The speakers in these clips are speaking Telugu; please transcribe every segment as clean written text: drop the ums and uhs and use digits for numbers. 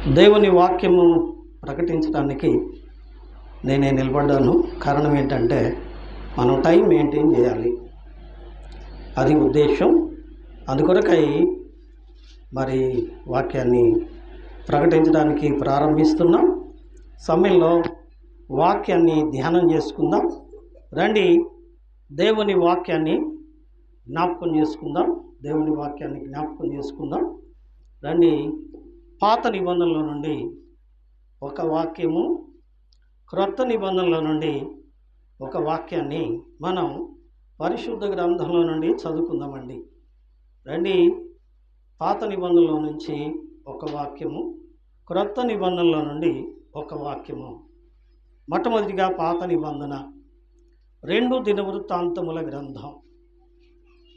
దేవుని వాక్యము ప్రకటించడానికి నేనే నిలబడ్డాను. కారణం ఏంటంటే మనం టైం మెయింటైన్ చేయాలి, అది ఉద్దేశం. అందుకొరకై మరి వాక్యాన్ని ప్రకటించడానికి ప్రారంభిస్తున్నాం. సమయంలో వాక్యాన్ని ధ్యానం చేసుకుందాం. రండి, దేవుని వాక్యాన్ని జ్ఞాపకం చేసుకుందాం. దేవుని వాక్యాన్ని జ్ఞాపకం చేసుకుందాం. రండి, పాత నిబంధనల నుండి ఒక వాక్యము, క్రొత్త నిబంధనల నుండి ఒక వాక్యాన్ని మనం పరిశుద్ధ గ్రంథంలో నుండి చదువుకుందామండి. రండి, పాత నిబంధనల నుంచి ఒక వాక్యము, క్రొత్త నిబంధనల నుండి ఒక వాక్యము. మొట్టమొదటిగా పాత నిబంధన 2 దినవృత్తాంతముల గ్రంథం,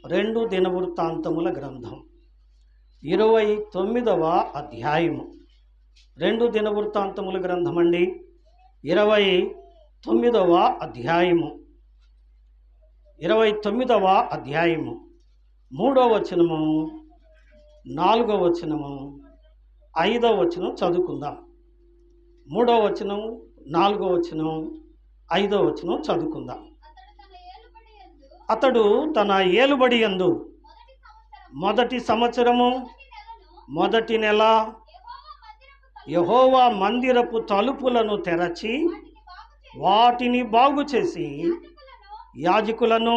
2 దినవృత్తాంతముల గ్రంథం 29వ అధ్యాయము. 2 దినవృత్తాంతముల గ్రంథం అండి, 29వ అధ్యాయము, 29వ అధ్యాయము 3వ వచనము, 4వ వచనము, 5వ వచనం చదువుకుందాం. 3వ వచనం, 4వ వచనం, 5వ వచనం చదువుకుందాం. అతడు తన ఏలుబడి యందు మొదటి సంవత్సరము మొదటి నెల యెహోవా మందిరపు తలుపులను తెరచి వాటిని బాగు చేసి యాజకులను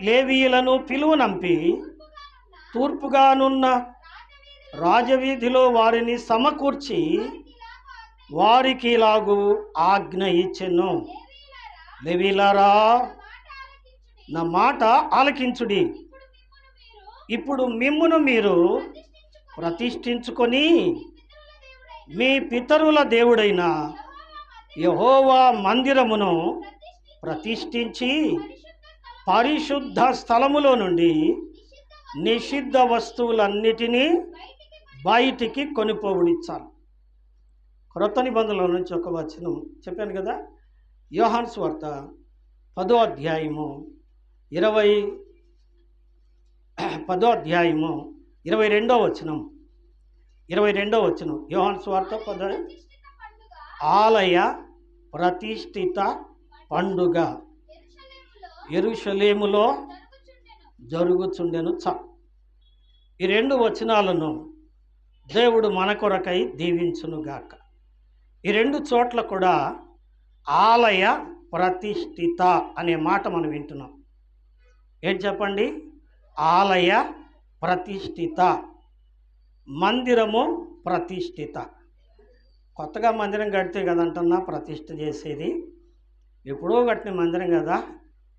లేవీయులను పిలువనంపి తూర్పుగానున్న రాజవీధిలో వారిని సమకూర్చి వారికి ఇలాగు ఆజ్ఞ ఇచ్చెను. లేవీయులారా, నా మాట ఆలకించుడి. ఇప్పుడు మిమ్మును మీరు ప్రతిష్ఠించుకొని మీ పితరుల దేవుడైన యెహోవా మందిరమును ప్రతిష్ఠించి పరిశుద్ధ స్థలములో నుండి నిషిద్ధ వస్తువులన్నిటినీ బయటికి కొనిపోవుడిచ్చాలి. క్రొత్త నిబంధనల నుంచి ఒక వచనం చెప్పాను కదా. యోహాను సువార్త 10వ అధ్యాయము 22వ వచనం, 22వ వచనం. యోహాను సువార్త 10 ఆలయ ప్రతిష్ఠిత పండుగ యెరూషలేములో జరుగుచుండెను. ఈ 2 వచనాలను దేవుడు మన కొరకై దీవించునుగాక. ఈ 2 చోట్ల కూడా ఆలయ ప్రతిష్ఠిత అనే మాట మనం వింటున్నాం. ఏంటి చెప్పండి? ఆలయ ప్రతిష్ఠిత, మందిరము ప్రతిష్ఠిత. కొత్తగా మందిరం కడితే కదంటన్నా ప్రతిష్ఠ చేసేది. ఎప్పుడో కట్టిన మందిరం కదా,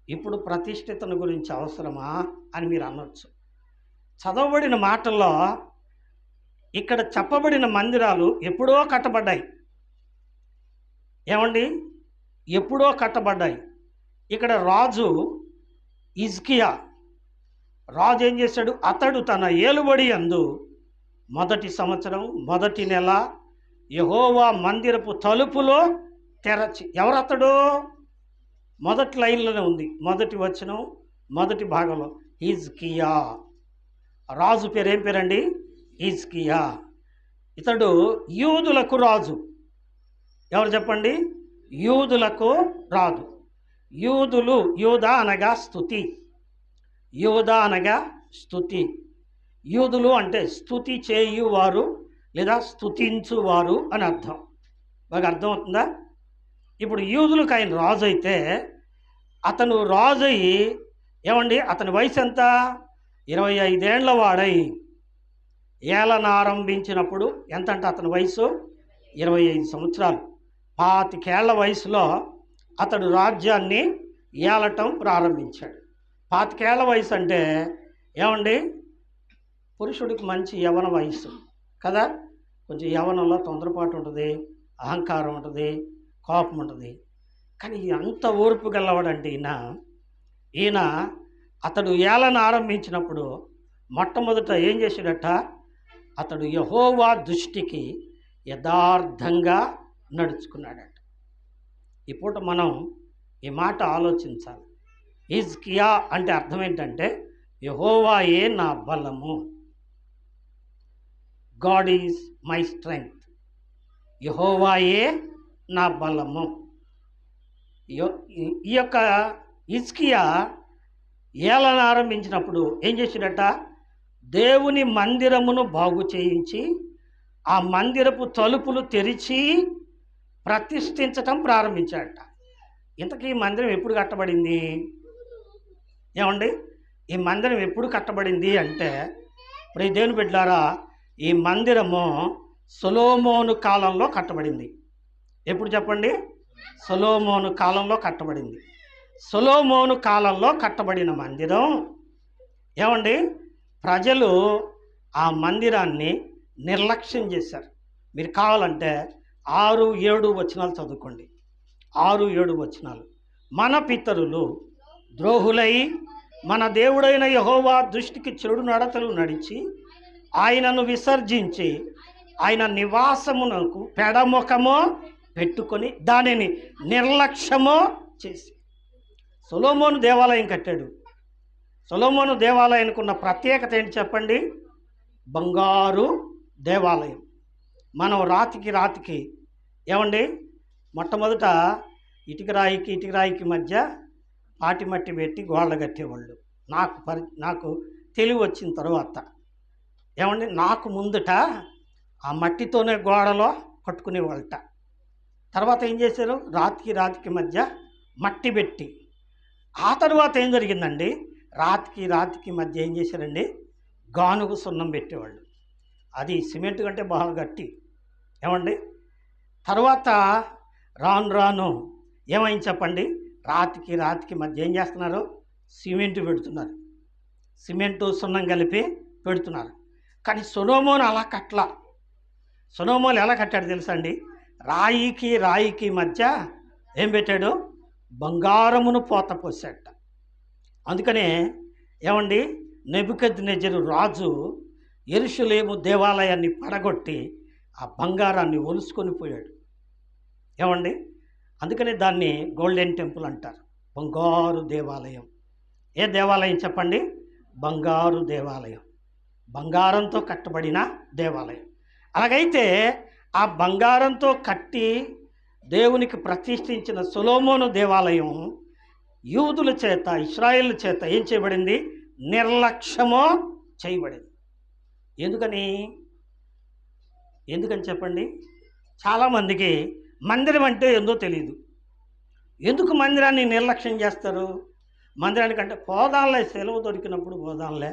ఇప్పుడు ప్రతిష్ఠితను గురించి అవసరమా అని మీరు అనొచ్చు. చదవబడిన మాటల్లో ఇక్కడ చెప్పబడిన మందిరాలు ఎప్పుడో కట్టబడ్డాయి. ఏమండి? ఎప్పుడో కట్టబడ్డాయి. ఇక్కడ రాజు హిజ్కియా రాజు ఏం చేశాడు? అతడు తన ఏలుబడి యందు మొదటి సంవత్సరం మొదటి నెల యెహోవా మందిరపు తలుపులో తెరచి. ఎవరతడు? మొదటి లైన్లోనే ఉంది, మొదటి వచనం మొదటి భాగంలో. హిజ్కియా రాజు పేరు ఏం పేరండి? హిజ్కియా. ఇతడు యూదులకు రాజు. ఎవరు చెప్పండి? యూదులకు రాజు. యూదులు, యూదా అనగా స్తుతి, యూదా అనగా స్తుతి. యూదులు అంటే స్తుతి చేయువారు లేదా స్తుతించువారు అని అర్థం. బాగా అర్థమవుతుందా? ఇప్పుడు యూదులకు ఆయన రాజు అయితే, అతను రాజు అయ్యి ఏమండి, అతని వయసు ఎంత? 25 ఏళ్ల వాడై ఏలన ఆరంభించినప్పుడు ఎంత అంటే అతని వయసు 25 సంవత్సరాలు. 25 ఏళ్ల వయసులో అతడు రాజ్యాన్ని ఏలటం ప్రారంభించాడు. 25 ఏళ్ల వయసు అంటే ఏమండి, పురుషుడికి మంచి యవ్వన వయసు కదా. కొంచెం యవ్వనంలో తొందరపాటు ఉంటుంది, అహంకారం ఉంటుంది, కోపం ఉంటుంది. కానీ అంత ఓర్పు గలవాడంటే ఈయన అతడు ఏలన ఆరంభించినప్పుడు మొట్టమొదట ఏం చేశాడట? అతడు యెహోవా దృష్టికి యథార్థంగా నడుచుకున్నాడట. ఈ పూట మనం ఈ మాట ఆలోచించాలి. హిజ్కియా అంటే అర్థం ఏంటంటే యెహోవాయే నా బలము. గాడ్ ఈజ్ మై స్ట్రెంగ్త్, యెహోవాయే నా బలము. ఈ యొక్క హిజ్కియా ఏలన ఆరంభించినప్పుడు ఏం చేశాడట? దేవుని మందిరమును బాగు చేయించి ఆ మందిరపు తలుపులు తెరిచి ప్రతిష్ఠించటం ప్రారంభించాడట. ఇంతకీ ఈ మందిరం ఎప్పుడు కట్టబడింది? ఏమండి, ఈ మందిరం ఎప్పుడు కట్టబడింది అంటే, ఇప్పుడు ఈ దేవుని బిడ్డలారా, ఈ మందిరము సొలొమోను కాలంలో కట్టబడింది. ఎప్పుడు చెప్పండి? సొలొమోను కాలంలో కట్టబడింది. సొలొమోను కాలంలో కట్టబడిన మందిరం ఏమండి, ప్రజలు ఆ మందిరాన్ని నిర్లక్ష్యం చేశారు. మీరు కావాలంటే 6-7 వచనాలు చదువుకోండి. 6-7 వచనాలు. మన పితరులు ద్రోహులై మన దేవుడైన యెహోవా దృష్టికి చెడు నడతలు నడిచి ఆయనను విసర్జించి ఆయన నివాసమునకు పెడముఖమో పెట్టుకొని దానిని నిర్లక్ష్యమో చేసి. సొలొమోను దేవాలయం కట్టాడు. సొలొమోను దేవాలయానికి ఉన్న ప్రత్యేకత ఏంటి చెప్పండి? బంగారు దేవాలయం. మనం రాతికి ఏమండి, మొట్టమొదట ఇటుక రాయికి మధ్య పాటి మట్టి పెట్టి గోడలు కట్టేవాళ్ళు. నాకు తెలివి వచ్చిన తర్వాత ఏమండి, నాకు ముందట ఆ మట్టితోనే గోడలో కట్టుకునేవాళ్ళట. తర్వాత ఏం చేశారు? రాతికి మధ్య మట్టి పెట్టి, ఆ తర్వాత ఏం జరిగిందండి? రాతికి మధ్య ఏం చేశారండి? గానుగు సున్నం పెట్టేవాళ్ళు. అది సిమెంట్ కంటే బాగా గట్టి. ఏమండి, తర్వాత రాను ఏమైంది చెప్పండి? రాతికి మధ్య ఏం చేస్తున్నారు? సిమెంట్ పెడుతున్నారు. సిమెంటు సున్నం కలిపి పెడుతున్నారు. కానీ సొలొమోను అలా కట్టలా. సొలొమోను ఎలా కట్టాడు తెలుసా అండి? రాయికి మధ్య ఏం పెట్టాడు? బంగారమును పోత పోసాట. అందుకనే ఏమండి, నెబుకద్నెజరు రాజు యెరూషలేము దేవాలయాన్ని పడగొట్టి ఆ బంగారాన్ని ఒలుసుకొని పోయాడు. ఏమండి, అందుకనే దాన్ని గోల్డెన్ టెంపుల్ అంటారు. బంగారు దేవాలయం. ఏ దేవాలయం చెప్పండి? బంగారు దేవాలయం. బంగారంతో కట్టబడిన దేవాలయం. అలాగైతే ఆ బంగారంతో కట్టి దేవునికి ప్రతిష్ఠించిన సొలొమోను దేవాలయం యూదుల చేత, ఇశ్రాయేలు చేత ఏం చేయబడింది? నిర్లక్ష్యమో చేయబడింది. ఎందుకని చెప్పండి? చాలామందికి మందిరం అంటే ఏందో తెలియదు. ఎందుకు మందిరాన్ని నిర్లక్ష్యం చేస్తారు? మందిరానికంటే పోదాంలే, సెలవు దొరికినప్పుడు పోదాంలే,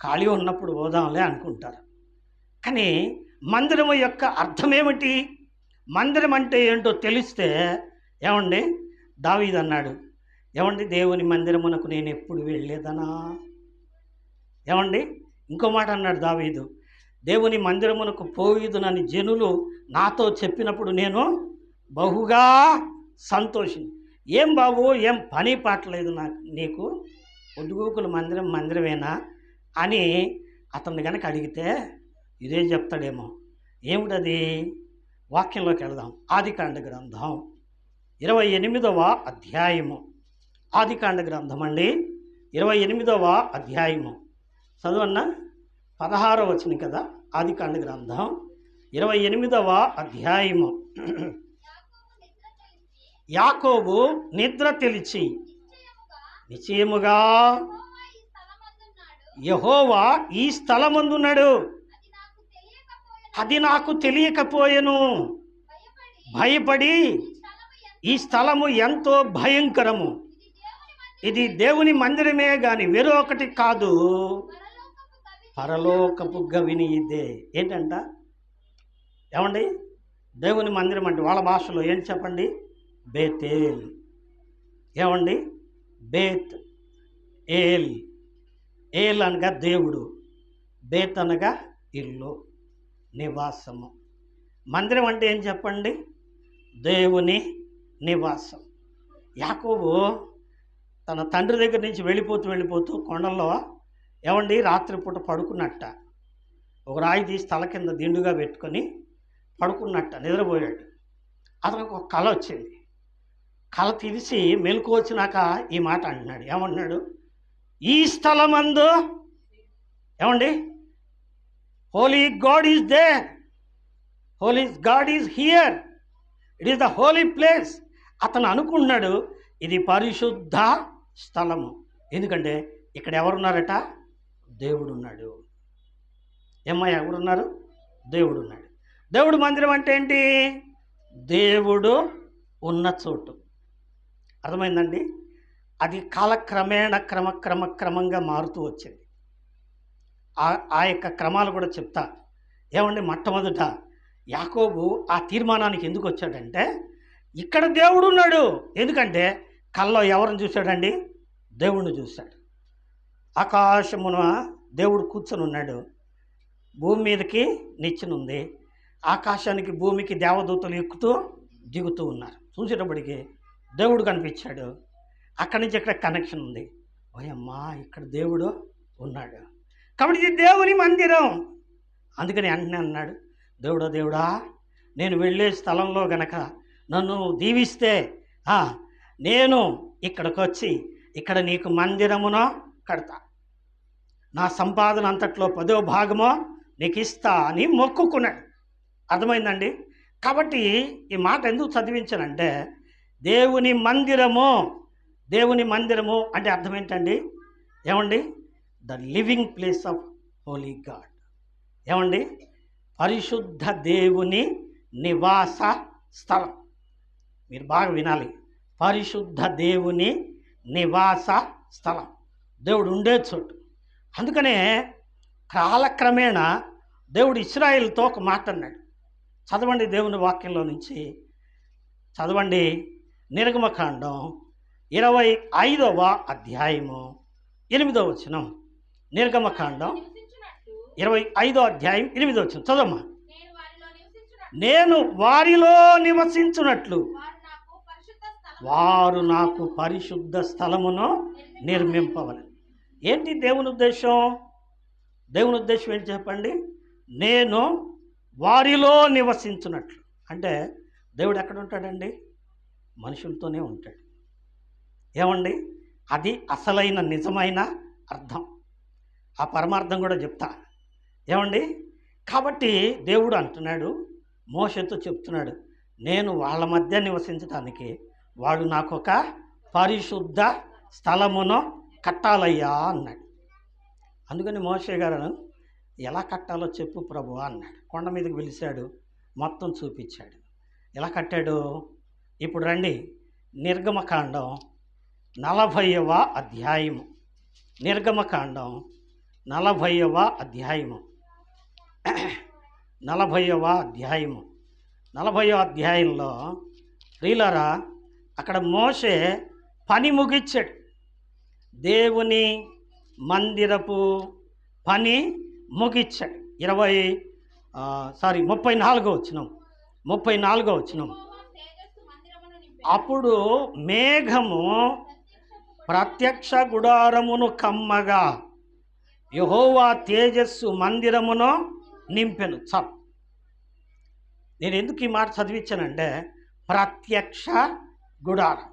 ఖాళీ ఉన్నప్పుడు పోదాంలే అనుకుంటారు. కానీ మందిరం యొక్క అర్థం ఏమిటి? మందిరం అంటే ఏంటో తెలిస్తే ఏమండి, దావీదు అన్నాడు, ఏమండి, దేవుని మందిరమునకు నేను ఎప్పుడు వెళ్ళేదనా? ఏమండి, ఇంకో మాట అన్నాడు దావీదు, దేవుని మందిరమునకు పోయిదునని జనులు నాతో చెప్పినప్పుడు నేను బహుగా సంతోషించి. ఏం బాబు, ఏం పని పాటలేదు నీకు, ఒడ్డుగూకుల మందిరమేనా అని అతన్ని కనుక అడిగితే ఇదే చెప్తాడేమో. ఏమిటది? వాక్యంలోకి వెళదాం. ఆదికాండ గ్రంథం 28వ అధ్యాయము. ఆదికాండ గ్రంథం అండి, 28వ అధ్యాయము. చదువన్నా, 16వ వచనం కదా. ఆదికాండ గ్రంథం 28వ అధ్యాయము. యాకోబు నిద్ర తెలిచి నిశ్చయముగా యెహోవా ఈ స్థలమందున్నాడు, అది నాకు తెలియకపోయెను. భయపడి ఈ స్థలము ఎంతో భయంకరము, ఇది దేవుని మందిరమే గాని వేరొకటి కాదు, పరలోకపు గవిని ఇదే. ఏంటంట? ఏమండి, దేవుని మందిరం అంటే వాళ్ళ భాషలో ఏంటి చెప్పండి? బేతేల్. ఏమండి, బేత్ ఏల్. ఏల్ అనగా దేవుడు, బేత్ అనగా ఇల్లు, నివాసము. మందిరం అంటే ఏం చెప్పండి? దేవుని నివాసం. యాకోబు తన తండ్రి దగ్గర నుంచి వెళ్ళిపోతూ కొండల్లో ఏమండి రాత్రిపూట పడుకున్నట్ట. ఒక రాయి తీసి తల కింద దిండుగా పెట్టుకొని పడుకున్నట్ట, నిద్రపోయాడు. అతనికి ఒక కళ వచ్చింది. కళ తీసి మెలకు వచ్చినాక ఈ మాట అంటున్నాడు. ఏమంటున్నాడు? ఈ స్థలమందు ఏమండి holy God is there, holy God is here, it is the holy place. అతను అనుకున్నాడు ఇది పరిశుద్ధ స్థలము. ఎందుకంటే ఇక్కడ ఎవరున్నారట? దేవుడు ఉన్నాడు. ఏమ్మా ఎవరున్నారు? దేవుడు ఉన్నాడు. దేవుడు మందిరం అంటే ఏంటి? దేవుడు ఉన్న చోటు. అర్థమైందండి? అది కాలక్రమేణ క్రమంగా మారుతూ వచ్చింది. ఆ యొక్క క్రమాలు కూడా చెప్తా. ఏమండి, మొట్టమొదట యాకోబు ఆ తీర్మానానికి ఎందుకు వచ్చాడంటే ఇక్కడ దేవుడు ఉన్నాడు. ఎందుకంటే కల్లో ఎవరిని చూశాడండి? దేవుణ్ణి చూశాడు. ఆకాశమున దేవుడు కూర్చొని ఉన్నాడు, భూమి మీదకి నిచ్చెనుంది, ఆకాశానికి భూమికి దేవదూతలు ఎక్కుతూ దిగుతూ ఉన్నారు. చూసేటప్పటికి దేవుడు కనిపించాడు. అక్కడి నుంచి ఇక్కడ కనెక్షన్ ఉంది. ఓయమ్మా, ఇక్కడ దేవుడు ఉన్నాడు. కాబట్టి ఇది దేవుని మందిరం. అందుకని వెంటనే అన్నాడు, దేవుడా, నేను వెళ్ళే స్థలంలో గనక నన్ను దీవిస్తే నేను ఇక్కడికి వచ్చి ఇక్కడ నీకు మందిరమును కడతా, నా సంపాదన అంతట్లో 10వ భాగమో నీకు ఇస్తా అని మొక్కుకున్నాడు. అర్థమైందండి? కాబట్టి ఈ మాట ఎందుకు చదివించానంటే దేవుని మందిరము అంటే అర్థం ఏంటండి? ఏమండి? The living place of Holi God. ఏమండి? పరిశుద్ధ దేవుని నివాస స్థలం. మీరు బాగా వినాలి. పరిశుద్ధ దేవుని నివాస స్థలం, దేవుడు ఉండే చోటు. అందుకనే కాలక్రమేణా దేవుడు ఇశ్రాయేలుతో ఒక మాట అన్నాడు. చదవండి దేవుని వాక్యంలో నుంచి, చదవండి. నిర్గమకాండం 25వ అధ్యాయము 8వ వచనం. నిర్గమకాండం 25వ అధ్యాయం 8వ వచనం చదవమ్మా. నేను వారిలో నివసించున్నట్లు వారు నాకు పరిశుద్ధ స్థలమును నిర్మింపవలెను. ఏంటి దేవుని ఉద్దేశం? దేవుని ఉద్దేశం ఏంటి చెప్పండి? నేను వారిలో నివసించున్నట్లు అంటే దేవుడు ఎక్కడ ఉంటాడండి? మనుషులతోనే ఉంటాడు. ఏమండి? అది అసలైన నిజమైన అర్థం. ఆ పరమార్థం కూడా చెప్తా. ఏమండి? కాబట్టి దేవుడు అంటున్నాడు, మోషేతో చెప్తున్నాడు, నేను వాళ్ళ మధ్య నివసించడానికి వాడు నాకు ఒక పరిశుద్ధ స్థలమును కట్టాలయ్యా అన్నాడు. అందుకని మోషే గారు ఎలా కట్టాలో చెప్పు ప్రభువా అన్నాడు. కొండ మీదకి పిలిచాడు, మొత్తం చూపించాడు. ఎలా కట్టాడు? ఇప్పుడు రండి, నిర్గమకాండం 40వ అధ్యాయము. నిర్గమకాండం 40వ అధ్యాయము 40వ అధ్యాయము 40వ అధ్యాయంలో ప్రియులారా, అక్కడ మోషే పని ముగించాడు. దేవుని మందిరపు పని ముగించాడు. 34వ వచనం. అప్పుడు మేఘము ప్రత్యక్ష గుడారమును కమ్మగా యెహోవా తేజస్సు మందిరమును నింపెను. నేను ఎందుకు ఈ మాట చదివించానంటే ప్రత్యక్ష గుడారం.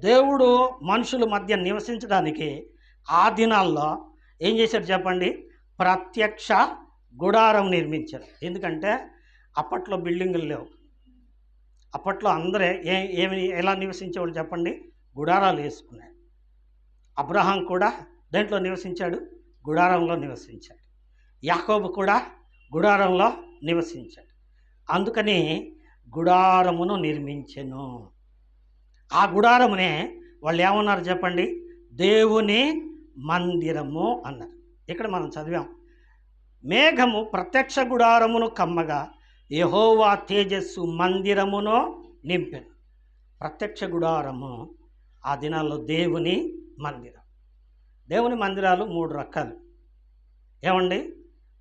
దేవుడు మనుషుల మధ్య నివసించడానికి ఆ దినాల్లో ఏం చేశారు చెప్పండి? ప్రత్యక్ష గుడారం నిర్మించారు. ఎందుకంటే అప్పట్లో బిల్డింగులు లేవు. అప్పట్లో అందరే ఎలా నివసించేవాళ్ళు చెప్పండి? గుడారాలు వేసుకున్నాడు. అబ్రహాం కూడా దేంట్లో నివసించాడు? గుడారంలో నివసించాడు. యాకోబు కూడా గుడారంలో నివసించాడు. అందుకని గుడారమును నిర్మించెను. ఆ గుడారమునే వాళ్ళు ఏమన్నారు చెప్పండి? దేవుని మందిరము అన్నారు. ఇక్కడ మనం చదివాం, మేఘము ప్రత్యక్ష గుడారమును కమ్మగా యెహోవా తేజస్సు మందిరమును నింపెను. ప్రత్యక్ష గుడారము ఆ దినాల్లో దేవుని మందిరం. దేవుని మందిరాలు 3 రకాలు. ఏమండి?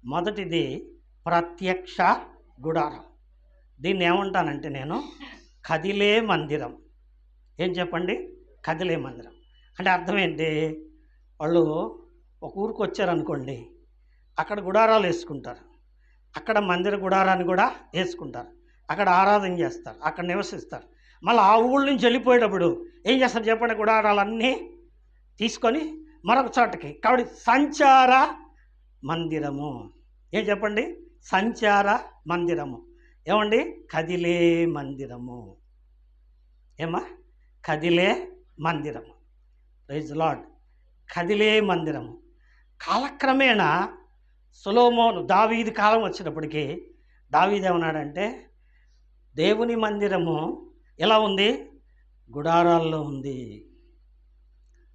మొదటిది ప్రత్యక్ష గుడారం. దీన్ని ఏమంటానంటే నేను కదిలే మందిరం. ఏం చెప్పండి? కదిలే మందిరం అంటే అర్థం ఏంటి? వాళ్ళు ఒక ఊరికి వచ్చారనుకోండి, అక్కడ గుడారాలు వేసుకుంటారు, అక్కడ మందిర గుడారాన్ని కూడా వేసుకుంటారు, అక్కడ ఆరాధన చేస్తారు, అక్కడ నివసిస్తారు. మళ్ళీ ఆ ఊళ్ళ నుంచి వెళ్ళిపోయేటప్పుడు ఏం చేస్తారు చెప్పండి? గుడారాలన్నీ తీసుకొని మరొక చోటకి. కాబట్టి సంచార మందిరము. ఏం చెప్పండి? సంచార మందిరము. ఏమండి? కదిలే మందిరము. ఏమా? కదిలే మందిరము. Praise Lord. కదిలే మందిరము. కాలక్రమేణా సొలొమోను, దావీదు కాలం వచ్చినప్పటికీ దావీదు ఏమన్నాడంటే, దేవుని మందిరము ఎలా ఉంది? గుడారాల్లో ఉంది.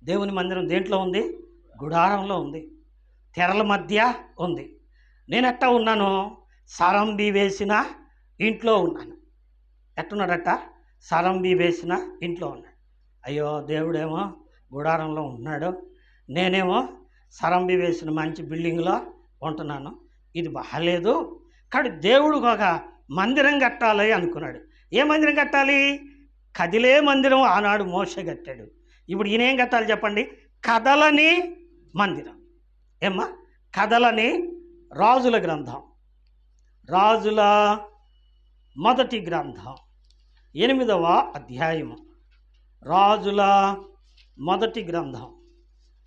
దేవుని మందిరం దేంట్లో ఉంది? గుడారంలో ఉంది, తెరల మధ్య ఉంది. నేను ఎట్టా ఉన్నాను? సరంబి వేసిన ఇంట్లో ఉన్నాను. ఎట్టున్నాడట? సరంబి వేసిన ఇంట్లో ఉన్నాడు. అయ్యో, దేవుడేమో గుడారంలో ఉంటున్నాడు, నేనేమో సరంబి వేసిన మంచి బిల్డింగ్లో ఉంటున్నాను, ఇది బాగాలేదు. కానీ దేవుడు ఒక మందిరం కట్టాలి అనుకున్నాడు. ఏ మందిరం కట్టాలి? కదిలే మందిరం ఆనాడు మోషే కట్టాడు. ఇప్పుడు ఈయన ఏం కట్టాలి చెప్పండి? కదలని మందిరం. ఏమ్మా? కదలని. రాజుల గ్రంథం, రాజుల మొదటి గ్రంథం 8వ అధ్యాయము. రాజుల మొదటి గ్రంథం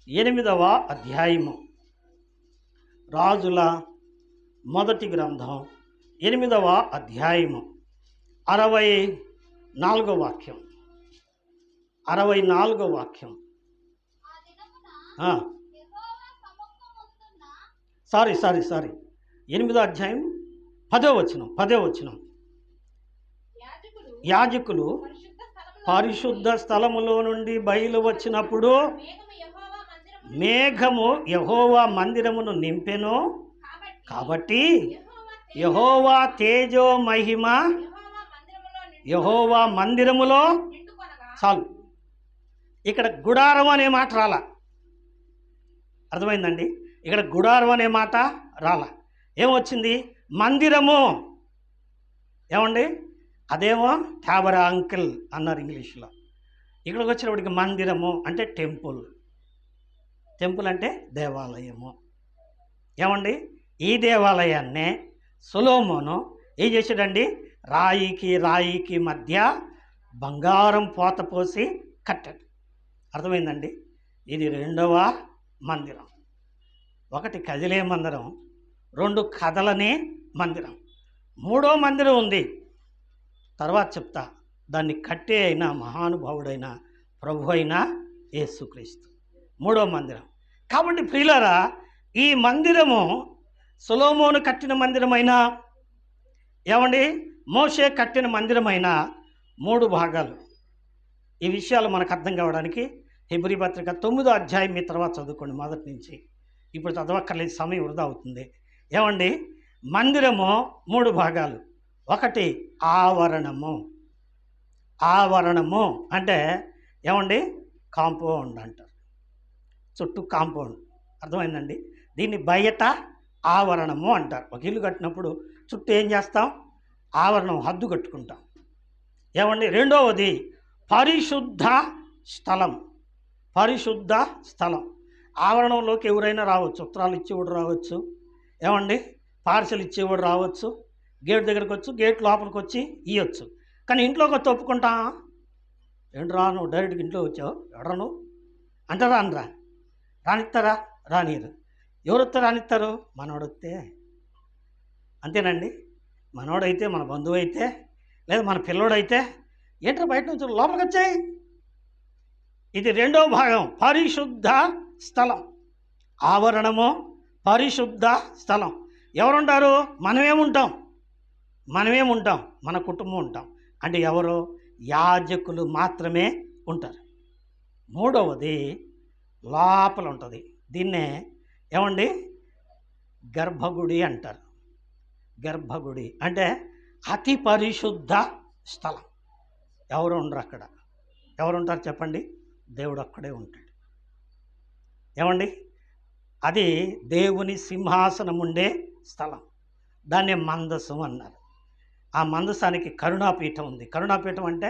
8వ అధ్యాయము. రాజుల మొదటి గ్రంథం 8వ అధ్యాయము 64వ వాక్యం. 64వ వాక్యం. సారీ 8వ అధ్యాయం 10వ వచనం. యాజకులు పరిశుద్ధ స్థలములో నుండి బయలు వచ్చినప్పుడు మేఘము యెహోవా మందిరమును నింపెను. కాబట్టి యెహోవా తేజో మహిమ యెహోవా మందిరములో. చాలు. ఇక్కడ గుడారం అనే మాట రాలా. అర్థమైందండి? ఇక్కడ గుడారం అనే మాట రాలా. ఏమొచ్చింది? మందిరము. ఏమండి? అదేమో టాబరాంకిల్ అన్నారు ఇంగ్లీష్లో. ఇక్కడికి వచ్చినప్పటికి మందిరము అంటే టెంపుల్. టెంపుల్ అంటే దేవాలయము. ఏమండి? ఈ దేవాలయాన్నే సొలొమోను ఏం చేశాడండి? రాయికి మధ్య బంగారం పోత పోసి కట్టాడు. అర్థమైందండి? ఇది 2వ మందిరం. 1 కదిలే మందిరం, 2 కదలనే మందిరం. 3వ మందిరం ఉంది, తర్వాత చెప్తా. దాన్ని కట్టే అయిన మహానుభావుడైన ప్రభు అయిన యేసుక్రీస్తు. 3వ మందిరం. కాబట్టి ప్రియులారా, ఈ మందిరము సొలొమోను కట్టిన మందిరమైన, ఏమండి, మోషే కట్టిన మందిరమైన 3 భాగాలు. ఈ విషయాలు మనకు అర్థం కావడానికి హెబ్రీ పత్రిక 9వ అధ్యాయం మీ తర్వాత చదువుకోండి, మొదటి నుంచి. ఇప్పుడు చదవక్కర్లేదు, సమయం వృధా అవుతుంది. ఏమండి? మందిరము 3 భాగాలు. 1 ఆవరణము. ఆవరణము అంటే ఏమండి? కాంపౌండ్ అంటారు. చుట్టూ కాంపౌండ్. అర్థమైందండి? దీన్ని బయట ఆవరణము అంటారు. ఒక ఇల్లు కట్టినప్పుడు చుట్టూ ఏం చేస్తాం? ఆవరణం, హద్దు కట్టుకుంటాం. ఏమండి? 2వది పరిశుద్ధ స్థలం. పరిశుద్ధ స్థలం. ఆవరణంలోకి ఎవరైనా రావచ్చు. ఉత్తరాలు ఇచ్చేవాడు రావచ్చు, ఏమండి, పార్సల్ ఇచ్చేవాడు రావచ్చు, గేట్ దగ్గరకు వచ్చి గేట్ లోపలికి వచ్చి ఇవ్వచ్చు. కానీ ఇంట్లోకి వచ్చి ఒప్పుకుంటా? ఏంట్రా నువ్వు డైరెక్ట్గా ఇంట్లో వచ్చావు, ఎవడరా నువ్వు అంటారా? అనరా? రానిస్తారా? రానియరు. ఎవరు వస్తే రానిస్తారు? మనోడొస్తే. అంతేనండి? మనోడైతే, మన బంధువు అయితే, లేదా మన పిల్లోడైతే, ఏంట్రా బయట నుంచి లోపలికి వచ్చాయి. ఇది 2వ భాగం, పరిశుద్ధ స్థలం. ఆవరణము, పరిశుద్ధ స్థలం. ఎవరుంటారు? మనమేముంటాం, మన కుటుంబం ఉంటాం. అంటే ఎవరు? యాజకులు మాత్రమే ఉంటారు. 3వది లోపల ఉంటుంది. దీన్నే ఏమండి? గర్భగుడి అంటారు. గర్భగుడి అంటే అతి పరిశుద్ధ స్థలం. ఎవరు ఉండరు అక్కడ. ఎవరుంటారు చెప్పండి? దేవుడు అక్కడే ఉంటాడు. ఏమండి? అది దేవుని సింహాసనం ఉండే స్థలం. దాన్ని మందసం అన్నారు. ఆ మందసానికి కరుణాపీఠం ఉంది. కరుణాపీఠం అంటే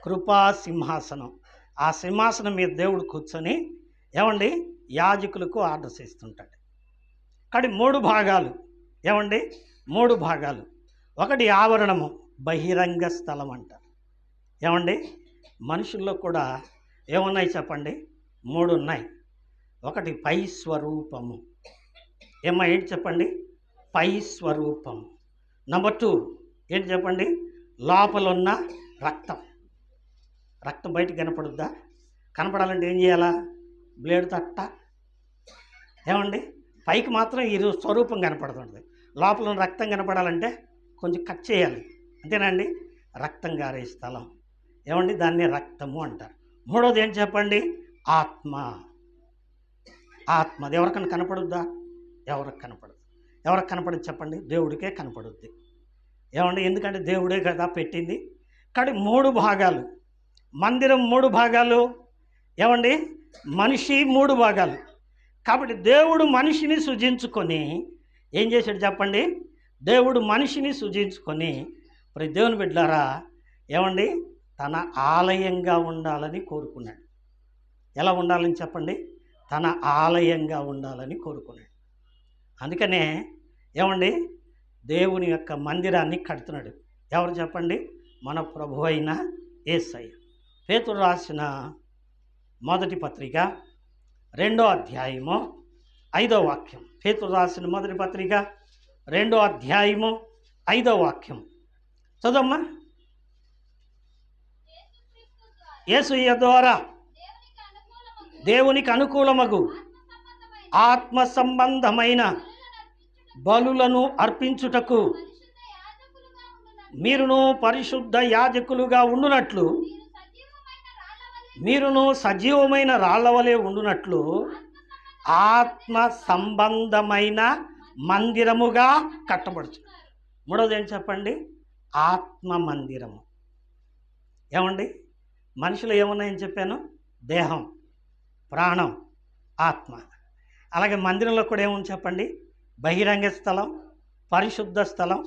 కృపా సింహాసనం. ఆ సింహాసనం మీద దేవుడు కూర్చొని, ఏమండి, యాజకులకు ఆర్డర్స్ ఇస్తుంటాడు. కానీ 3 భాగాలు. ఏమండి? 3 భాగాలు. 1 ఆవరణము, బహిరంగ స్థలం అంటారు. ఏమండి? మనుషుల్లో కూడా ఏమున్నాయి చెప్పండి? 3 ఉన్నాయి. 1 పై స్వరూపము. ఏంటి చెప్పండి? పై స్వరూపం. నెంబర్ 2 ఏంటి చెప్పండి? లోపల ఉన్న రక్తం. రక్తం బయటికి కనపడుద్దా? కనపడాలంటే ఏం చేయాలా? బ్లేడ్ తట్ట. ఏమండి? పైకి మాత్రం ఈ స్వరూపం కనపడుతుంది. లోపల ఉన్న రక్తం కనపడాలంటే కొంచెం కట్ చేయాలి. అంతేనండి? రక్తం గారే స్థలం. ఏమండి? దాన్ని రక్తము అంటారు. 3వది ఏంటి చెప్పండి? ఆత్మ. ఆత్మ అది ఎవరికైనా కనపడుద్దా? ఎవరికి కనపడదు. ఎవరికి కనపడదు చెప్పండి? దేవుడికే కనపడుద్ది. ఏమండి? ఎందుకంటే దేవుడే కదా పెట్టింది. కానీ 3 భాగాలు. మందిరం 3 భాగాలు. ఏమండి? మనిషి 3 భాగాలు. కాబట్టి దేవుడు మనిషిని సృజించుకొని ఏం చేశాడు చెప్పండి? దేవుడు మనిషిని సృజించుకొని ప్రతి దేవుని బిడ్డలారా ఏమండి? తన ఆలయంగా ఉండాలని కోరుకున్నాడు. ఎలా ఉండాలని చెప్పండి? తన ఆలయంగా ఉండాలని కోరుకున్నాడు. అందుకనే ఏమండి? దేవుని యొక్క మందిరాన్ని కడుతున్నాడు. ఎవరు చెప్పండి? మన ప్రభు అయిన యేసయ్య. పేతురు రాసిన మొదటి పత్రిక 2వ అధ్యాయము 5వ వాక్యం. పేతురు రాసిన మొదటి పత్రిక 2వ అధ్యాయము 5వ వాక్యం చదవమ్మా. యేసయ్య ద్వారా దేవునికి అనుకూలమగు ఆత్మ సంబంధమైన బలులను అర్పించుటకు మీరును పరిశుద్ధ యాజకులుగా ఉండునట్లు, మీరును సజీవమైన రాళ్లవలే ఉండునట్లు ఆత్మ సంబంధమైన మందిరముగా కట్టబడుచు. 3వది ఏంటి చెప్పండి? ఆత్మ మందిరము. ఏమండి? మనుషులు ఏమున్నాయని చెప్పాను? దేహం, ప్రాణం, ఆత్మ. అలాగే మందిరంలో కూడా ఏముంది చెప్పండి? బహిరంగ స్థలం, పరిశుద్ధ స్థలం,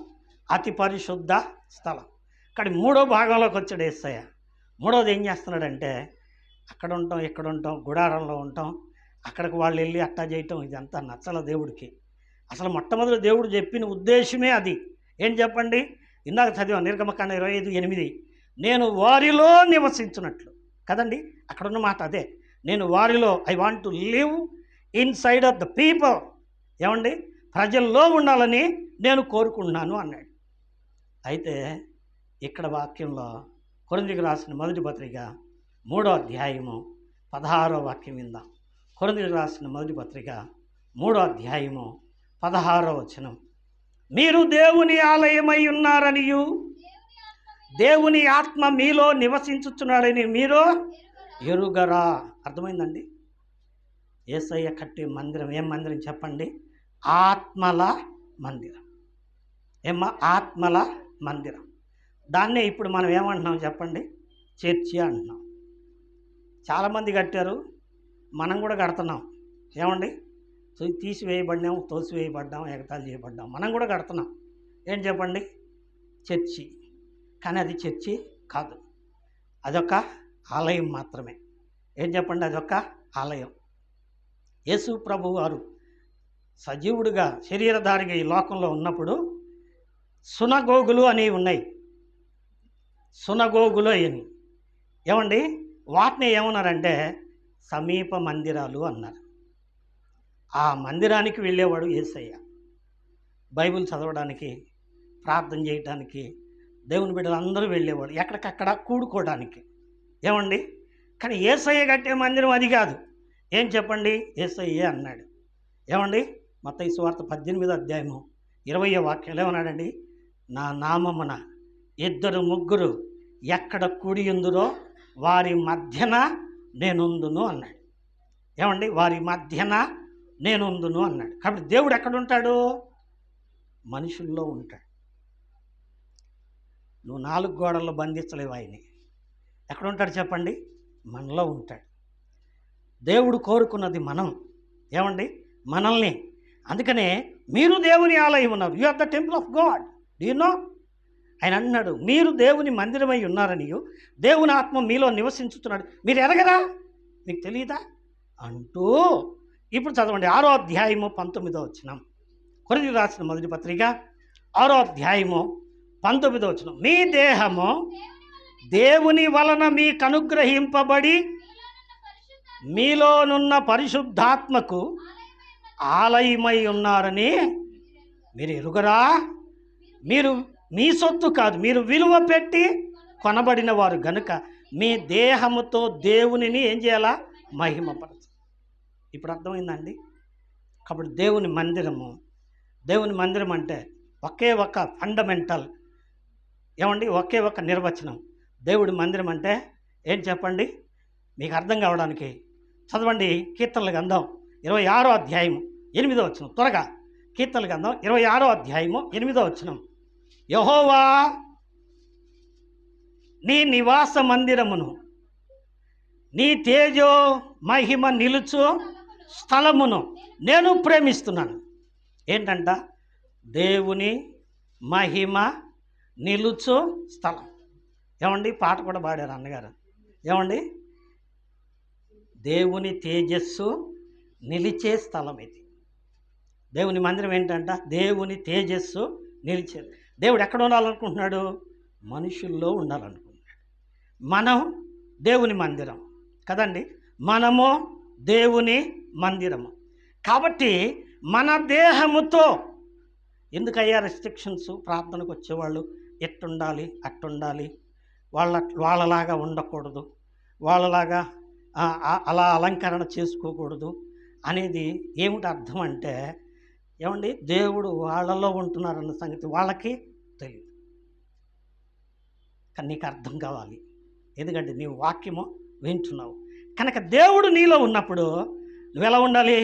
అతి పరిశుద్ధ స్థలం. కానీ 3వ భాగంలోకి వచ్చాడు యేసయ్య. 3వది ఏం చేస్తున్నాడంటే అక్కడ ఉంటాం, ఇక్కడ ఉంటాం, గుడారంలో ఉంటాం, అక్కడికి వాళ్ళు వెళ్ళి అట్టా చేయటం ఇదంతా నచ్చల దేవుడికి. అసలు మొట్టమొదటి దేవుడు చెప్పిన ఉద్దేశమే అది. ఏం చెప్పండి? ఇందాక చదివాం నిర్గమకాండ 25:8. నేను వారిలో నివసించున్నట్లు కదండి. అక్కడున్న మాట అదే. నేను వారిలో, I want to live inside of the people. ఏమండి? ప్రజల్లో ఉండాలని నేను కోరుకుంటున్నాను అన్నాడు. అయితే ఇక్కడ వాక్యంలో కొరింథీయులకు రాసిన మొదటి పత్రిక 3వ అధ్యాయము 16వ వాక్యం విందాం. కొరింథీయులకు రాసిన మొదటి పత్రిక 3వ అధ్యాయము 16వ వచనం. మీరు దేవుని ఆలయమై ఉన్నారనియు దేవుని ఆత్మ మీలో నివసించుచున్నాడని మీరు ఎరుగరా. అర్థమైందండి? యేసయ్య కట్టే మందిరం ఏం మందిరం చెప్పండి? ఆత్మల మందిరం. ఏమ్మా? ఆత్మల మందిరం. దాన్నే ఇప్పుడు మనం ఏమంటున్నాం చెప్పండి? చర్చి అంటున్నాం. చాలామంది కట్టారు, మనం కూడా కడుతున్నాం. ఏమండి? తీసివేయబడ్డాం, తోసివేయబడ్డాం, ఎగతాళి చేయబడ్డాం. మనం కూడా కడుతున్నాం. ఏం చెప్పండి? చర్చి. కానీ అది చర్చి కాదు, అదొక ఆలయం మాత్రమే. ఏం చెప్పండి? అదొక ఆలయం. యేసు ప్రభు వారు సజీవుడిగా శరీరధారిగా ఈ లోకంలో ఉన్నప్పుడు సునగోగులు అనేవి ఉన్నాయి. సునగోగులు అని ఏమండి? వాటిని ఏమన్నారంటే సమీప మందిరాలు అన్నారు. ఆ మందిరానికి వెళ్ళేవాడు యేసయ్య. బైబిల్ చదవడానికి, ప్రార్థన చేయడానికి దేవుని బిడ్డలు అందరూ వెళ్ళేవాడు, ఎక్కడికక్కడ కూడుకోవడానికి. ఏమండి? కానీ యేసయ్య కట్టే మందిరం అది కాదు. ఏం చెప్పండి? యేసయ్యే అన్నాడు. ఏమండి? మత్తయి సువార్త 18వ అధ్యాయము 20వ వాక్యంలో ఏమన్నాడండి? నా నామమున 2-3 ఎక్కడ కూడి ఉందురో వారి మధ్యన నేనుందును అన్నాడు. ఏమండి? వారి మధ్యన నేనుందును అన్నాడు. కాబట్టి దేవుడు ఎక్కడుంటాడు? మనుషుల్లో ఉంటాడు. నువ్వు 4 గోడల్లో బంధించలేవు ఆయన్ని. ఎక్కడుంటాడు చెప్పండి? మనలో ఉంటాడు. దేవుడు కోరుకున్నది మనం. ఏమండి? మనల్ని. అందుకనే మీరు దేవుని ఆలయం ఉన్నారు. You are the temple of God. Do you know? ఆయన అన్నాడు మీరు దేవుని మందిరమై ఉన్నారనియు దేవుని ఆత్మ మీలో నివసించుతున్నాడు మీరు ఎరగరా? మీకు తెలియదా అంటూ ఇప్పుడు చదవండి. 6వ అధ్యాయము 19వ వచనం. కొరింథీయులకు రాసిన మొదటి పత్రిక 6వ అధ్యాయము 19వ వచనం. మీ దేహము దేవుని వలన మీకు అనుగ్రహింపబడి మీలోనున్న పరిశుద్ధాత్మకు ఆలయమై ఉన్నారని మీరు ఎరుగరా? మీరు మీ సొత్తు కాదు, మీరు విలువ పెట్టి కొనబడిన వారు గనుక మీ దేహముతో దేవునిని ఏం చేయాలా? మహిమపరచు. ఇప్పుడు అర్థమైందండి? కాబట్టి దేవుని మందిరం అంటే ఒకే ఒక ఫండమెంటల్, ఏమండి, ఒకే ఒక నిర్వచనం. దేవుడి మందిరం అంటే ఏం చెప్పండి మీకు అర్థం కావడానికి? చదవండి కీర్తనల గ్రంథం 26వ అధ్యాయం 8వ వచనం. త్వరగా కీర్తనల గ్రంథం 26వ అధ్యాయము 8వ వచనం. యెహోవా నీ నివాస మందిరమును, నీ తేజో మహిమ నిలుచు స్థలమును నేను ప్రేమిస్తున్నాను. ఏంటంట? దేవుని మహిమ నిలుచు స్థలం. ఏమండి, పాట కూడా పాడారు అన్నగారు. ఏమండి, దేవుని తేజస్సు నిలిచే స్థలం ఇది. దేవుని మందిరం ఏంటంట? దేవుని తేజస్సు నిలిచేది. దేవుడు ఎక్కడ ఉండాలనుకుంటున్నాడు? మనుషుల్లో ఉండాలనుకుంటున్నాడు. మనం దేవుని మందిరం కదండి, మనము దేవుని మందిరము. కాబట్టి మన దేహముతో ఎందుకయ్యా రెస్ట్రిక్షన్స్? ప్రార్థనకు వచ్చేవాళ్ళు ఎట్టుండాలి, అట్టుండాలి, వాళ్ళలాగా ఉండకూడదు, వాళ్ళలాగా అలా అలంకరణ చేసుకోకూడదు అనేది ఏమిటి అర్థం అంటే, ఏమండి, దేవుడు వాళ్ళలో ఉంటున్నారన్న సంగతి వాళ్ళకి తెలియదు. కానీ నీకు అర్థం కావాలి, ఎందుకంటే నీవు వాక్యము వింటున్నావు కనుక. దేవుడు నీలో ఉన్నప్పుడు నువ్వు ఎలా ఉండాలి?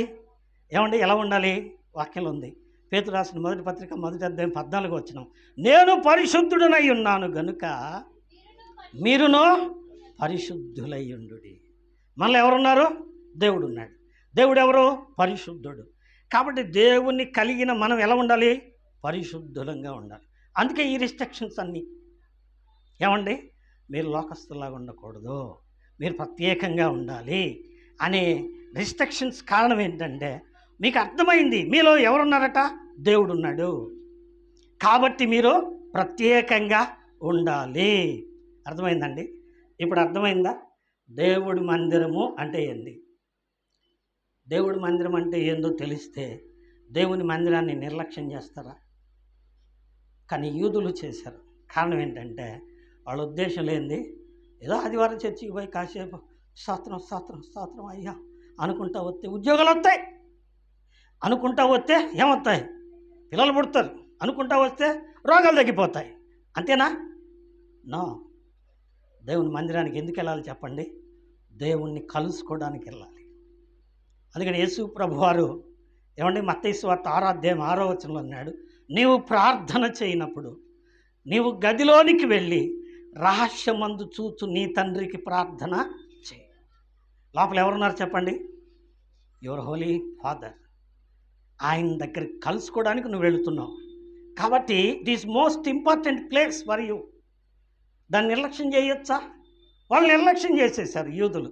ఏమండి, ఎలా ఉండాలి? వాక్యంలో ఉంది. పేతురు రాసిన మొదటి పత్రిక 1వ అధ్యాయం 14వ వచనం. నేను పరిశుద్ధుడనై ఉన్నాను గనుక మీరును పరిశుద్ధులై ఉండుడి. మనలో ఎవరున్నారు? దేవుడు ఉన్నాడు. దేవుడు ఎవరు? పరిశుద్ధుడు. కాబట్టి దేవుణ్ణి కలిగిన మనం ఎలా ఉండాలి? పరిశుద్ధులంగా ఉండాలి. అందుకే ఈ రిస్ట్రిక్షన్స్ అన్నీ. ఏమండి, మీరు లోకస్తులాగా ఉండకూడదు, మీరు ప్రత్యేకంగా ఉండాలి అనే రిస్ట్రిక్షన్స్ కారణం ఏంటంటే, మీకు అర్థమైంది మీలో ఎవరున్నారట? దేవుడు ఉన్నాడు. కాబట్టి మీరు ప్రత్యేకంగా ఉండాలి. అర్థమైందండి? ఇప్పుడు అర్థమైందా? దేవుడి మందిరము అంటే ఏంది? దేవుడి మందిరం అంటే ఏందో తెలిస్తే దేవుని మందిరాన్ని నిర్లక్ష్యం చేస్తారా? కానీ యూదులు చేశారు. కారణం ఏంటంటే, వాళ్ళ ఉద్దేశం లేనిది ఏదో ఆదివారం చర్చికి పోయి కాసేపు స్తోత్రం స్తోత్రం స్తోత్రం అయ్యా అనుకుంటా వస్తే ఉద్యోగాలు వస్తాయి, అనుకుంటా వస్తే ఏమవుతాయి? పిల్లలు పుడతారు, అనుకుంటా వస్తే రోగాలు తగ్గిపోతాయి. అంతేనా? నో. దేవుని మందిరానికి ఎందుకు వెళ్ళాలి చెప్పండి? దేవుణ్ణి కలుసుకోవడానికి వెళ్ళాలి. అందుకని యేసు ప్రభువారు ఏమండి, మత్తయి సువార్త 6వ అధ్యాయం 6వ వచనంలో అన్నాడు, నీవు ప్రార్థన చేయనప్పుడు నీవు గదిలోనికి వెళ్ళి రహస్యమందు చూచు నీ తండ్రికి ప్రార్థన చేయి. లోపల ఎవరున్నారు చెప్పండి? Your holy father. ఆయన దగ్గరికి కలుసుకోవడానికి నువ్వు వెళుతున్నావు. కాబట్టి it is most important place for you. దాన్ని నిర్లక్ష్యం చేయొచ్చా? వాళ్ళు నిర్లక్ష్యం చేసేసారు యూదులు.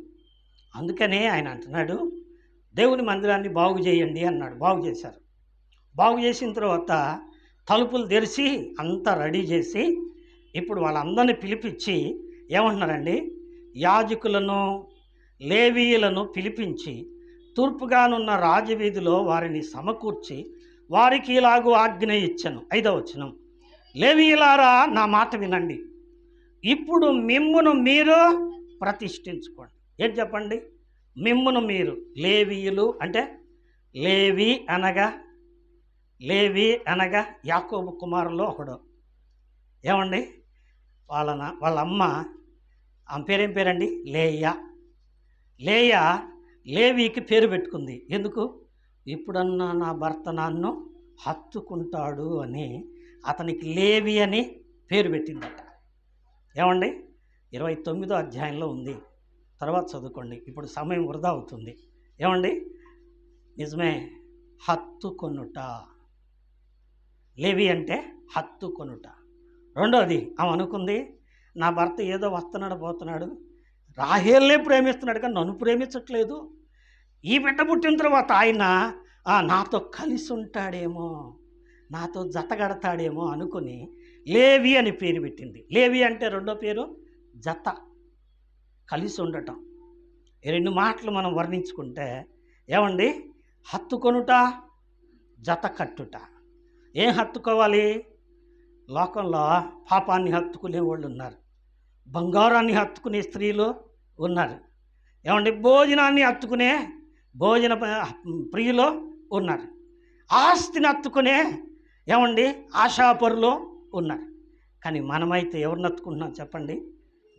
అందుకనే ఆయన అంటున్నాడు, దేవుని మందిరాన్ని బాగు చేయండి అన్నాడు. బాగు చేశారు. బాగు చేసిన తర్వాత తలుపులు తెరిచి అంతా రెడీ చేసి ఇప్పుడు వాళ్ళందరినీ పిలిపించి ఏమంటున్నారండి? యాజకులను లేవీయులను పిలిపించి తూర్పుగానున్న రాజవీధిలో వారిని సమకూర్చి వారికి ఇలాగూ ఆజ్ఞ ఇచ్చెను. 5వ వచనం. లేవీయులారా నా మాట వినండి, ఇప్పుడు మిమ్మును మీరు ప్రతిష్ఠించుకోండి. ఏంటి చెప్పండి? మిమ్మును మీరు. లేవీయులు అంటే లేవి అనగా యాకోబు కుమారులో ఒకడు. ఏమండి, వాళ్ళ అమ్మ, ఆమె పేరేం పేరండి? లేయా లేవీకి పేరు పెట్టుకుంది. ఎందుకు? ఇప్పుడన్నా నా భర్త నన్ను హత్తుకుంటాడు అని అతనికి లేవి అని పేరు పెట్టిందట. ఏమండి, 29వ అధ్యాయంలో ఉంది, తర్వాత చదువుకోండి, ఇప్పుడు సమయం వృధా అవుతుంది. ఏమండి, నిజమే, హత్తుకొనుట. లేవి అంటే హత్తుకొనుట. రెండోది, ఆమె అనుకుంది, నా భర్త ఏదో వస్తున్నాడు పోతున్నాడు, రాహేల్నే ప్రేమిస్తున్నాడు కానీ నన్ను ప్రేమించట్లేదు, ఈ బిడ్డ పుట్టిన తర్వాత ఆయన నాతో కలిసి ఉంటాడేమో, నాతో జతగడతాడేమో అనుకుని లేవి అని పేరు పెట్టింది. లేవి అంటే రెండో పేరు జత, కలిసి ఉండటం. ఈ రెండు మాటలు మనం వర్ణించుకుంటే ఏమండి, హత్తుకొనుట, జత కట్టుట. ఏం హత్తుకోవాలి? లోకంలో పాపాన్ని హత్తుకునే వాళ్ళు ఉన్నారు, బంగారాన్ని హత్తుకునే స్త్రీలు ఉన్నారు, ఏమండి భోజనాన్ని హత్తుకునే భోజన ప్రియులు ఉన్నారు, ఆస్తిని హత్తుకునే ఏమండి ఆశాపరులు ఉన్నారు. కానీ మనమైతే ఎవరిని హత్తుకుంటున్నాం చెప్పండి?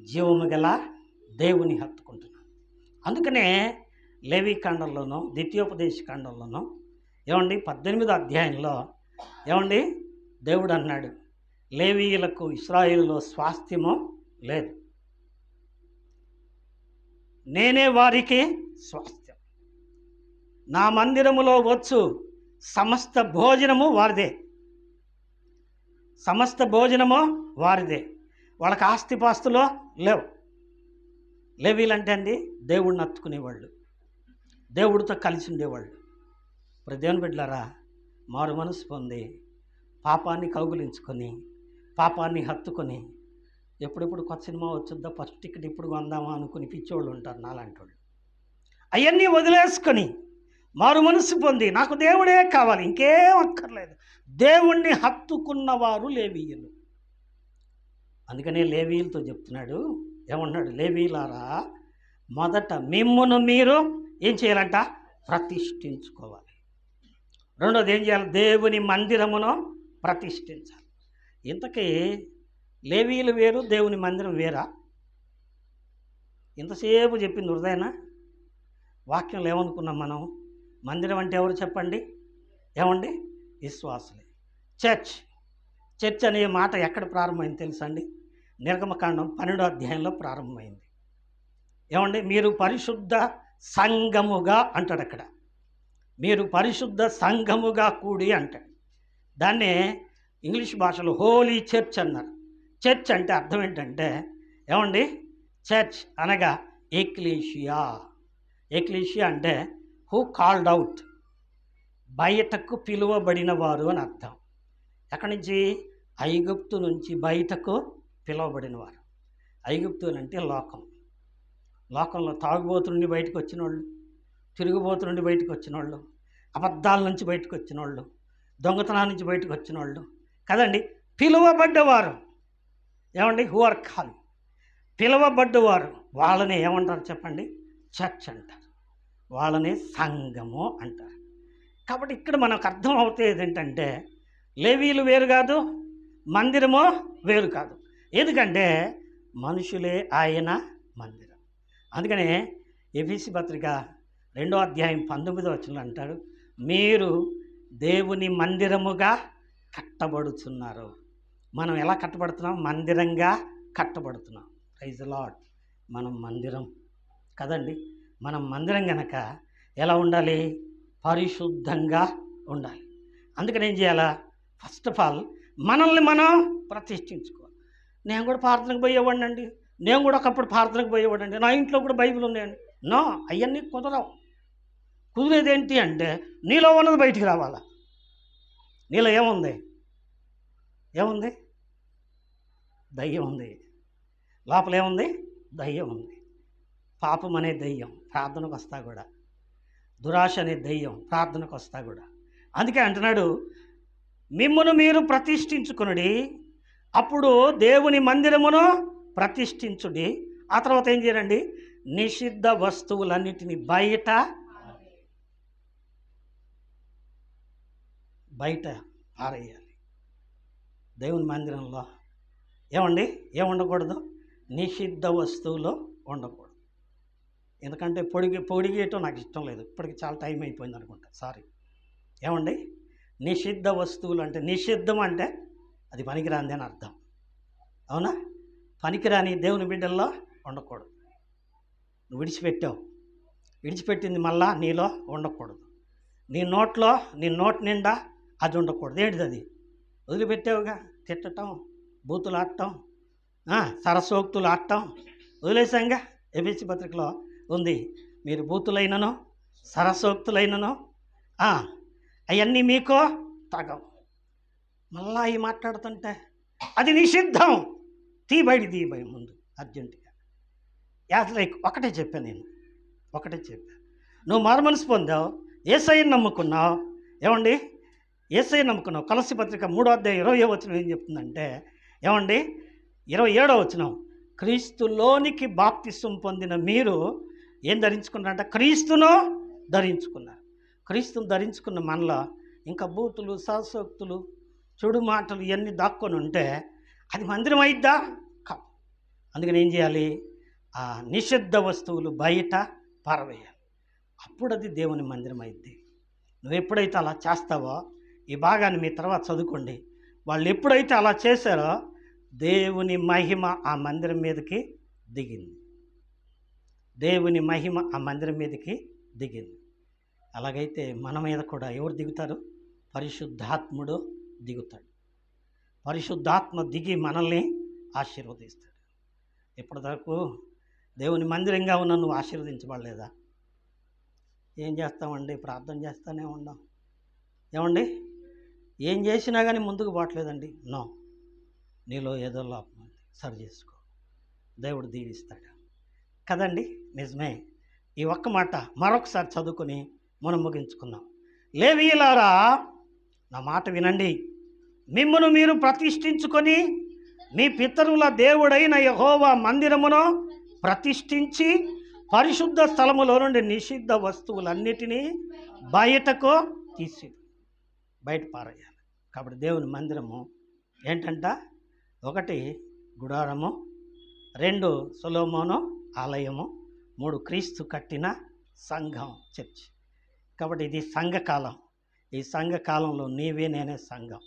జీవము గల దేవుని హత్తుకుంటున్నాం. అందుకనే లేవి కాండంలోనూ ద్వితీయోపదేశ కాండంలోనూ ఏమండి 18వ అధ్యాయంలో ఏమండి దేవుడు అన్నాడు, లేవీయులకు ఇశ్రాయేలులో స్వాస్థ్యము లేదు, నేనే వారికి స్వాస్థ్యం, నా మందిరములో వచ్చు సమస్త భోజనము వారిదే, సమస్త భోజనము వారిదే. వాళ్ళకి ఆస్తిపాస్తులు లేవు. లేవీలు అంటే అండి దేవుడిని హత్తుకునేవాళ్ళు, దేవుడితో కలిసి ఉండేవాళ్ళు. ఇప్పుడు దేవుని బిడ్డలారా, మారు మనసు పొంది పాపాన్ని కౌగులించుకొని పాపాన్ని హత్తుకొని ఎప్పుడెప్పుడు కొత్త సినిమా వచ్చుద్దా, ఫస్ట్ టికెట్ ఇప్పుడు కొందామా అనుకుని పిచ్చోళ్ళు ఉంటారు నాలాంటి వాళ్ళు. అవన్నీ వదిలేసుకొని మారు మనసు పొంది నాకు దేవుడే కావాలి, ఇంకేం అక్కర్లేదు, దేవుణ్ణి హత్తుకున్నవారు లేవీయులు. అందుకనే లేవీయులతో చెప్తున్నాడు, ఏమన్నాడు? లేవీయులారా, మొదట మిమ్మును మీరు ఏం చేయాలంట? ప్రతిష్ఠించుకోవాలి. రెండోది ఏం చేయాలి? దేవుని మందిరమును ప్రతిష్ఠించాలి. ఇంతకీ లేవీయులు వేరు, దేవుని మందిరం వేరా? ఇంతసేపు చెప్పింది హృదయనా? వాక్యంలో ఏమనుకున్నాం మనం? మందిరం అంటే ఎవరు చెప్పండి? ఏమండి? విశ్వాసులే. చర్చ్ అనే మాట ఎక్కడ ప్రారంభమైంది తెలుసా అండి? నిర్గమకాండం 12వ అధ్యాయంలో ప్రారంభమైంది. ఏమండి? మీరు పరిశుద్ధ సంఘముగా అంటాడు అక్కడ, మీరు పరిశుద్ధ సంఘముగా కూడి అంటాడు. దాన్నే ఇంగ్లీష్ భాషలో హోలీ చర్చ్ అన్నారు. చర్చ్ అంటే అర్థం ఏంటంటే ఏమండి? చర్చ్ అనగా ఎక్లీషియా. ఎక్లీషియా అంటే హూ కాల్డ్ అవుట్, బయటకు పిలువబడిన వారు అని అర్థం. ఎక్కడి నుంచి? ఐగుప్తు నుంచి బయటకు పిలువబడిన వారు. ఐగుప్తు అంటే లోకం. లోకంలో తాగుబోతు నుండి బయటకు వచ్చిన వాళ్ళు, తిరుగుబోతు నుండి బయటకు వచ్చిన వాళ్ళు, అబద్ధాల నుంచి బయటకు వచ్చిన వాళ్ళు, దొంగతనాల నుంచి బయటకు వచ్చిన వాళ్ళు కదండి. పిలువబడ్డవారు ఏమండి? హూ ఆర్ కాల్, పిలువబడ్డవారు. వాళ్ళని ఏమంటారు చెప్పండి? చర్చ్ అంటారు, వాళ్ళని సంఘము అంటారు. కాబట్టి ఇక్కడ మనకు అర్థం అవుతుంది ఏంటంటే లేవీలు వేరు కాదు, మందిరము వేరు కాదు. ఎందుకంటే మనుషులే ఆయన మందిరం. అందుకనే ఎఫెసీ పత్రిక 2వ అధ్యాయం 19వ వచనంలో అంటాడు, మీరు దేవుని మందిరముగా కట్టబడుతున్నారు. మనం ఎలా కట్టబడుతున్నాం? మందిరంగా కట్టబడుతున్నాం. Praise the Lord. మనం మందిరం కదండి. మనం మందిరం కనుక ఎలా ఉండాలి? పరిశుద్ధంగా ఉండాలి. అందుకని ఏం చేయాలా? ఫస్ట్ ఆఫ్ ఆల్ మనల్ని మనం ప్రతిష్ఠించుకోవాలి. నేను కూడా ప్రార్థనకు పోయేవాడిని అండి, నేను కూడా ఒకప్పుడు ప్రార్థనకు పోయేవాడండి, నా ఇంట్లో కూడా బైబిల్ ఉన్నాయండి. నో, అవన్నీ కుదరవు. కుదిరేది ఏంటి అంటే నీలో ఉన్నది బయటికి రావాలా. నీలో ఏముంది? ఏముంది? దయ్యం ఉంది. లోపల ఏముంది? దయ్యం ఉంది. పాపం అనే దయ్యం ప్రార్థనకు వస్తా కూడా, దురాశ అనే దయ్యం ప్రార్థనకు వస్తా కూడా. అందుకే అంటున్నాడు, మిమ్మును మీరు ప్రతిష్ఠించుకునుడి, అప్పుడు దేవుని మందిరమును ప్రతిష్ఠించుడి. ఆ తర్వాత ఏం చేయండి? నిషిద్ధ వస్తువులన్నిటిని బయట పారేయాలి. దేవుని మందిరంలో ఏమండి? ఏముండకూడదు? నిషిద్ధ వస్తువులు ఉండకూడదు. ఎందుకంటే పొడిగేయటం నాకు ఇష్టం లేదు. ఇప్పటికి చాలా టైం అయిపోయింది అనుకుంటా, సారీ. ఏమండి? నిషిద్ధ వస్తువులు అంటే, నిషిద్ధం అంటే అది పనికిరాంది అని అర్థం. అవునా? పనికిరాని దేవుని బిడ్డల్లో ఉండకూడదు. నువ్వు విడిచిపెట్టింది మళ్ళా నీలో ఉండకూడదు. నీ నోటి నిండా అది ఉండకూడదు. ఏంటిది అది? వదిలిపెట్టావుగా, తిట్టటం, బూతులు ఆడటం, సరసోక్తులు ఆడటం వదిలేసాంగా. ఎఫెసీ పత్రికలో ఉంది, మీరు బూతులైనను సరసోక్తులైనను అవన్నీ మీకు తగవు. మళ్ళా అవి మాట్లాడుతుంటే అది నిషిద్ధం. తీబడి ముందు అర్జెంటుగా. లైక్ ఒకటే చెప్పాను, నువ్వు మారుమనసు పొందావు, యేసయ్యను నమ్ముకున్నావు. ఏమండి? యేసయ్య నమ్ముకున్నాం. కొలస్సీ పత్రిక 3:20 ఏం చెప్తుందంటే, ఏమండి 27 క్రీస్తులోనికి బాప్తిసం పొందిన మీరు ఏం ధరించుకున్నారంట? క్రీస్తును ధరించుకున్నారు. క్రీస్తును ధరించుకున్న మనలో ఇంకా బూతులు, సహసోక్తులు, చెడు మాటలు ఇవన్నీ దాక్కొని ఉంటే అది మందిరం అయిద్దా? కాదు. అందుకని ఏం చేయాలి? ఆ నిషిద్ధ వస్తువులు బయట పారవేయాలి. అప్పుడు అది దేవుని మందిరం అయిద్ది. నువ్వు ఎప్పుడైతే అలా చేస్తావో, ఈ భాగాన్ని మీ తర్వాత చదువుకోండి, వాళ్ళు ఎప్పుడైతే అలా చేశారో దేవుని మహిమ ఆ మందిరం మీదకి దిగింది. దేవుని మహిమ ఆ మందిరం మీదకి దిగింది. అలాగైతే మన మీద కూడా ఎవరు దిగుతారు? పరిశుద్ధాత్ముడు దిగుతాడు. పరిశుద్ధాత్మ దిగి మనల్ని ఆశీర్వదిస్తాడు. ఇప్పటివరకు దేవుని మందిరంగా ఉన్న నువ్వు ఆశీర్వదించబడలేదా? ఏం చేస్తామండి? ప్రార్థన చేస్తూనే ఉన్నాం. ఏమండి ఏం చేసినా కానీ ముందుకు పోవట్లేదండి. నో, నీలో ఏదో లోపం ఉంది, సరి చేసుకో, దేవుడు దీవిస్తాడు కదండి. నిజమే. ఈ ఒక్క మాట మరొకసారి చదువుకొని మనం ముగించుకుందాం. లేవీయులారా, నా మాట వినండి. మిమ్మును మీరు ప్రతిష్ఠించుకొని మీ పితరుల దేవుడైన యెహోవా మందిరమును ప్రతిష్ఠించి పరిశుద్ధ స్థలములో నుండి నిషిద్ధ వస్తువులన్నిటినీ బయటకు తీసి బయట పారేయాలి. కాబట్టి దేవుని మందిరము ఏంటంట? 1 గుడారము, 2 సొలొమోను ఆలయము, 3 క్రీస్తు కట్టిన సంఘం, చర్చ్. కాబట్టి ఇది సంఘకాలం. ఈ సంఘకాలంలో నీవే నేనే సంఘం.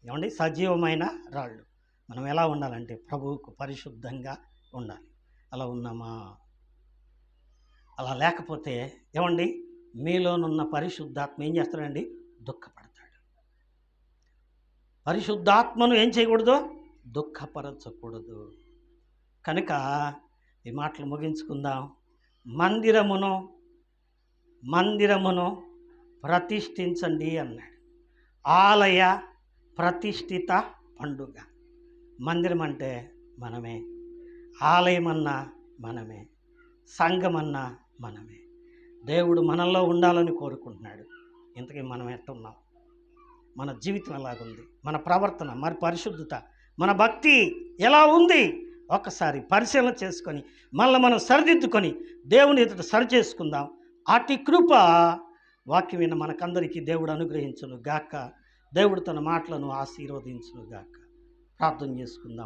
ఏమండి? సజీవమైన రాళ్ళు. మనం ఎలా ఉండాలంటే ప్రభువుకు పరిశుద్ధంగా ఉండాలి. అలా ఉన్నామా? అలా లేకపోతే ఏమండి, మీలోనున్న పరిశుద్ధాత్మ ఏం చేస్తాడండి? దుఃఖపడతాడు. పరిశుద్ధాత్మను ఏం చేయకూడదు? దుఃఖపరచకూడదు. కనుక ఈ మాటలు ముగించుకుందాం. మందిరమును ప్రతిష్ఠించండి అన్నాడు. ఆలయ ప్రతిష్ఠిత పండుగ. మందిరం అంటే మనమే, ఆలయమన్నా మనమే, సంఘమన్నా మనమే. దేవుడు మనల్లో ఉండాలని కోరుకుంటున్నాడు. ఇంతకీ మనం ఎట్టున్నాం? మన జీవితం ఎలాగుంది? మన ప్రవర్తన, మరి పరిశుద్ధత, మన భక్తి ఎలా ఉంది? ఒక్కసారి పరిశీలన చేసుకొని మళ్ళీ మనం సరిదిద్దుకొని దేవుని ఎదుట సరి చేసుకుందాం. అట్టి కృప వాక్యం విన్న మనకందరికీ దేవుడు అనుగ్రహించును గాక. దేవుడు తన మాటలను ఆశీర్వదించును గాక. ప్రార్థన చేసుకుందాం.